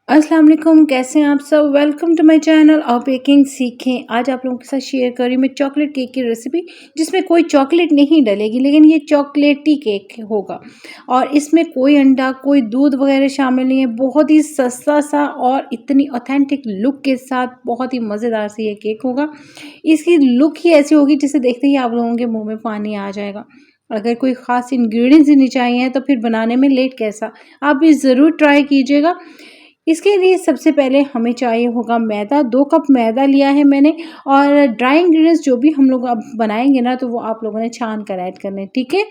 अस्सलाम वालेकुम, कैसे हैं आप सब। वेलकम टू माय चैनल और बेकिंग सीखें। आज आप लोगों के साथ शेयर कर रही हूँ मैं चॉकलेट केक की रेसिपी, जिसमें कोई चॉकलेट नहीं डलेगी, लेकिन ये चॉकलेटी केक होगा और इसमें कोई अंडा, कोई दूध वगैरह शामिल नहीं है। बहुत ही सस्ता सा और इतनी ऑथेंटिक लुक के साथ बहुत ही मज़ेदार से ये केक होगा। इसकी लुक ही ऐसी होगी जिसे देखते ही आप लोगों के मुँह में पानी आ जाएगा। अगर कोई ख़ास इंग्रेडिएंट्स ही नहीं चाहिए तो फिर बनाने में लेट कैसा। आप भी ज़रूर ट्राई कीजिएगा। इसके लिए सबसे पहले हमें चाहिए होगा मैदा। 2 कप मैदा लिया है मैंने और ड्राई इंग्रेडिएंट्स जो भी हम लोग अब बनाएंगे ना, तो वो आप लोगों ने छान कर ऐड करने, ठीक है।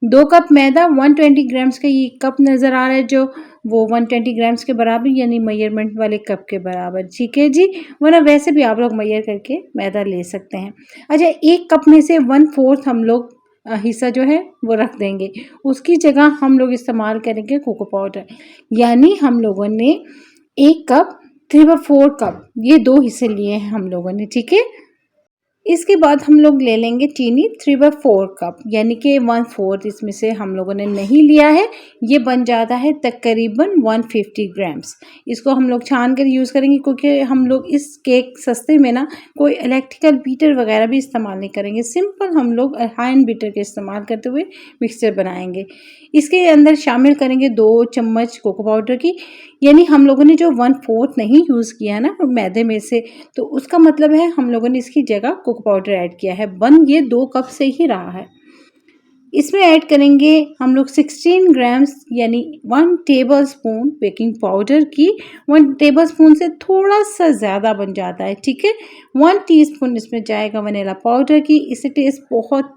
2 कप मैदा, 120 ग्राम्स का ये कप नज़र आ रहा है जो, वो 120 ग्राम्स के बराबर, यानी मेजरमेंट वाले कप के बराबर, ठीक है जी। वरना वैसे भी आप लोग मेजर करके मैदा ले सकते हैं। अच्छा, 1 कप में से 1/4 हम लोग हिस्सा जो है वो रख देंगे। उसकी जगह हम लोग इस्तेमाल करेंगे कोको पाउडर, यानी हम लोगों ने 1 कप 3/4 कप, ये 2 हिस्से लिए हैं हम लोगों ने, ठीक है। इसके बाद हम लोग ले लेंगे चीनी 3/4 कप, यानी कि 1/4 इसमें से हम लोगों ने नहीं लिया है। ये बन जाता है तकरीबन 150 ग्राम्स। इसको हम लोग छान कर यूज़ करेंगे, क्योंकि हम लोग इस केक सस्ते में ना कोई इलेक्ट्रिकल बीटर वगैरह भी इस्तेमाल नहीं करेंगे। सिंपल हम लोग हैंड बीटर के इस्तेमाल करते हुए मिक्सचर बनाएंगे। इसके अंदर शामिल करेंगे 2 चम्मच कोको पाउडर की, यानी हम लोगों ने जो 1/4 नहीं यूज़ किया ना मैदे में से, तो उसका मतलब है हम लोगों ने इसकी जगह कोको पाउडर ऐड किया है। बन ये 2 कप से ही रहा है। इसमें ऐड करेंगे हम लोग 16 ग्राम्स, यानी 1 टेबलस्पून बेकिंग पाउडर की। 1 टेबलस्पून से थोड़ा सा ज़्यादा बन जाता है, ठीक है। 1 टीस्पून इसमें जाएगा वनीला पाउडर की। इससे टेस्ट बहुत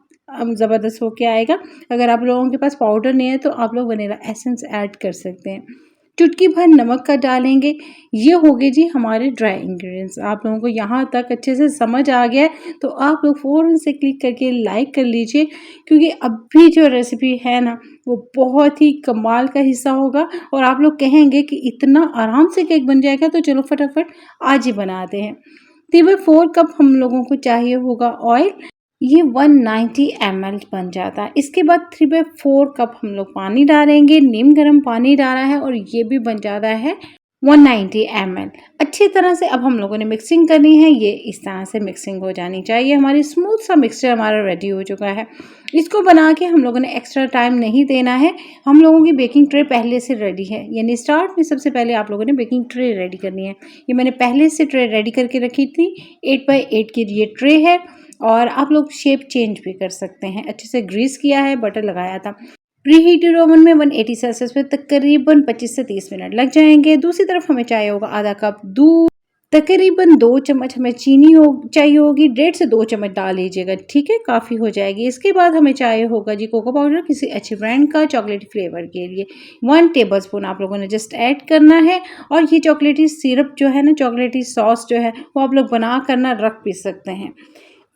ज़बरदस्त होके आएगा। अगर आप लोगों के पास पाउडर नहीं है तो आप लोग वनीला एसेंस ऐड कर सकते हैं। चुटकी भर नमक का डालेंगे। ये हो गए जी हमारे ड्राई इंग्रेडिएंट्स। आप लोगों को यहाँ तक अच्छे से समझ आ गया है तो आप लोग फ़ौरन से क्लिक करके लाइक कर लीजिए, क्योंकि अभी जो रेसिपी है ना, वो बहुत ही कमाल का हिस्सा होगा और आप लोग कहेंगे कि इतना आराम से केक बन जाएगा, तो चलो फटाफट आज ही बनाते हैं। 3/4 कप हम लोगों को चाहिए होगा ऑयल। ये 190 ml बन जाता है। इसके बाद 3/4 कप हम लोग पानी डालेंगे। नीम गर्म पानी डाला है और ये भी बन जाता है 190 ml। अच्छी तरह से अब हम लोगों ने मिक्सिंग करनी है। ये इस तरह से मिक्सिंग हो जानी चाहिए। हमारी स्मूथ सा मिक्सचर हमारा रेडी हो चुका है। इसको बना के हम लोगों ने एक्स्ट्रा टाइम नहीं देना है। हम लोगों की बेकिंग ट्रे पहले से रेडी है, यानी स्टार्ट में सबसे पहले आप लोगों ने बेकिंग ट्रे रेडी करनी है। ये मैंने पहले से ट्रे रेडी करके रखी थी। 8x8 की ये ट्रे है और आप लोग शेप चेंज भी कर सकते हैं। अच्छे से ग्रीस किया है, बटर लगाया था। प्री हीटेड ओवन में 180 सेल्सियस पे तकरीबन 25 से 30 मिनट लग जाएंगे। दूसरी तरफ हमें चाहिए होगा आधा कप दूध, तकरीबन 2 चम्मच हमें चीनी चाहिए होगी। 1.5 से 2 चम्मच डाल लीजिएगा, ठीक है, काफ़ी हो जाएगी। इसके बाद हमें चाहिए होगा जी कोको पाउडर, किसी अच्छे ब्रांड का चॉकलेटी फ्लेवर के लिए 1 टेबलस्पून आप लोगों ने जस्ट ऐड करना है। और ये चॉकलेटी सिरप जो है ना, चॉकलेटी सॉस जो है, वो आप लोग बना करना रख भी सकते हैं।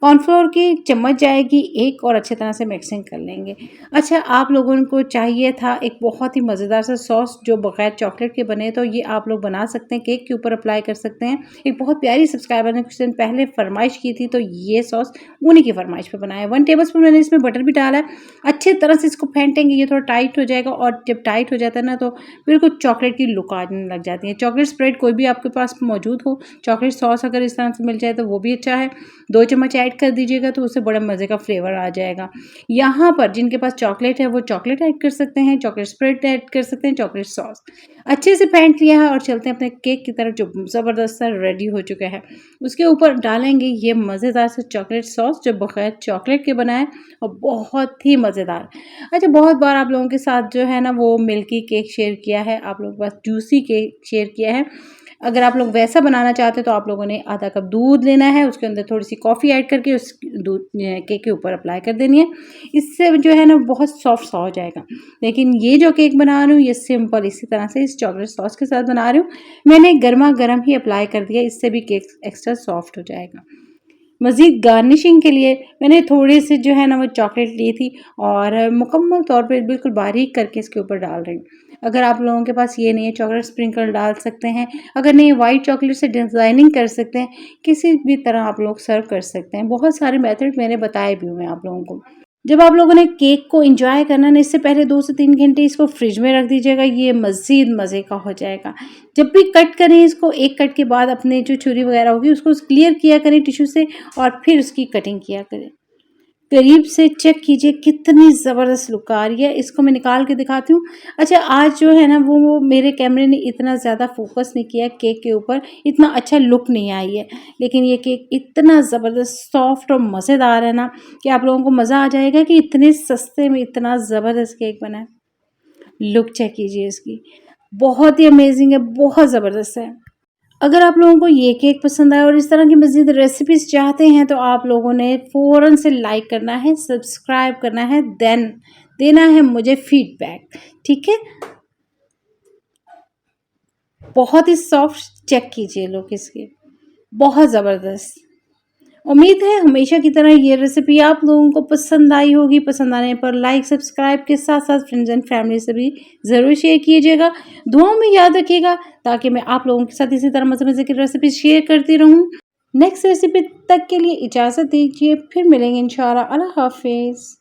कॉर्नफ्लोर की चम्मच जाएगी 1 और अच्छी तरह से मिक्सिंग कर लेंगे। अच्छा, आप लोगों को चाहिए था एक बहुत ही मज़ेदार सा सॉस जो बग़ैर चॉकलेट के बने, तो ये आप लोग बना सकते हैं, केक के ऊपर अप्लाई कर सकते हैं। एक बहुत प्यारी सब्सक्राइबर ने कुछ दिन पहले फरमाइश की थी, तो ये सॉस उन्हीं की फरमाइश पे बनाया है। 1 टेबलस्पून मैंने इसमें बटर भी डाला है। अच्छी तरह से इसको फेंटेंगे, ये थोड़ा टाइट हो जाएगा और जब टाइट हो जाता है ना, तो बिल्कुल चॉकलेट की लुक आने लग जाती है। चॉकलेट स्प्रेड कोई भी आपके पास मौजूद हो, चॉकलेट सॉस अगर इस तरह से मिल जाए तो वो भी अच्छा है। 2 चम्मच ऐड कर दीजिएगा तो उससे बड़ा मज़े का फ्लेवर आ जाएगा। यहाँ पर जिनके पास चॉकलेट है वो चॉकलेट ऐड कर सकते हैं, चॉकलेट स्प्रेड ऐड कर सकते हैं, चॉकलेट सॉस। अच्छे से फेंट लिया है और चलते हैं अपने केक की तरफ, जो ज़बरदस्त सा रेडी हो चुका है। उसके ऊपर डालेंगे ये मज़ेदार सा चॉकलेट सॉस जो बग़ैर चॉकलेट के बना है और बहुत ही मज़ेदार। अच्छा, बहुत बार आप लोगों के साथ जो है ना वो मिल्की केक शेयर किया है, आप लोगों के पास जूसी केक शेयर किया है। अगर आप लोग वैसा बनाना चाहते हैं तो आप लोगों ने आधा कप दूध लेना है, उसके अंदर थोड़ी सी कॉफ़ी ऐड करके उस दूध केक के ऊपर अप्लाई कर देनी है। इससे जो है ना बहुत सॉफ्ट सा हो जाएगा। लेकिन ये जो केक बना रही हूँ ये सिंपल इसी तरह से इस चॉकलेट सॉस के साथ बना रही हूँ। मैंने गर्मा गर्म ही अप्लाई कर दिया, इससे भी केक एक्स्ट्रा सॉफ्ट हो जाएगा। मज़ीद गार्निशिंग के लिए मैंने थोड़ी सी जो है ना वो चॉकलेट ली थी और मुकम्मल तौर पे बिल्कुल बारीक करके इसके ऊपर डाल रही हूँ। अगर आप लोगों के पास ये नहीं है, चॉकलेट स्प्रिंकल डाल सकते हैं। अगर नहीं, वाइट चॉकलेट से डिज़ाइनिंग कर सकते हैं। किसी भी तरह आप लोग सर्व कर सकते हैं। बहुत सारे मेथड मैंने बताए भी हुए हैं आप लोगों को। जब आप लोगों ने केक को एंजॉय करना ना, इससे पहले 2 से 3 घंटे इसको फ्रिज में रख दीजिएगा, ये मज़ीद मज़े का हो जाएगा। जब भी कट करें इसको, एक कट के बाद अपने जो छुरी वगैरह होगी उसको क्लियर किया करें टिश्यू से और फिर उसकी कटिंग किया करें। करीब से चेक कीजिए कितनी ज़बरदस्त लुक आ रही है। इसको मैं निकाल के दिखाती हूँ। अच्छा, आज जो है ना वो मेरे कैमरे ने इतना ज़्यादा फोकस नहीं किया केक के ऊपर, इतना अच्छा लुक नहीं आई है। लेकिन ये केक इतना ज़बरदस्त सॉफ्ट और मज़ेदार है ना कि आप लोगों को मज़ा आ जाएगा कि इतने सस्ते में इतना ज़बरदस्त केक बना है। लुक चेक कीजिए इसकी, बहुत ही अमेजिंग है, बहुत ज़बरदस्त है। अगर आप लोगों को ये केक पसंद आया और इस तरह की मज़ीद रेसिपीज़ चाहते हैं तो आप लोगों ने फ़ौरन से लाइक करना है, सब्सक्राइब करना है, देन देना है मुझे फीडबैक, ठीक है? बहुत ही सॉफ्ट, चेक कीजिए लुक इसकी, बहुत ज़बरदस्त। उम्मीद है हमेशा की तरह ये रेसिपी आप लोगों को पसंद आई होगी। पसंद आने पर लाइक सब्सक्राइब के साथ साथ फ्रेंड्स एंड फैमिली से भी ज़रूर शेयर कीजिएगा। दुआओं में याद रखिएगा ताकि मैं आप लोगों के साथ इसी तरह मज़े मज़े की रेसिपी शेयर करती रहूँ। नेक्स्ट रेसिपी तक के लिए इजाज़त दीजिए, फिर मिलेंगे इंशाल्लाह। अल्लाह हाफिज़।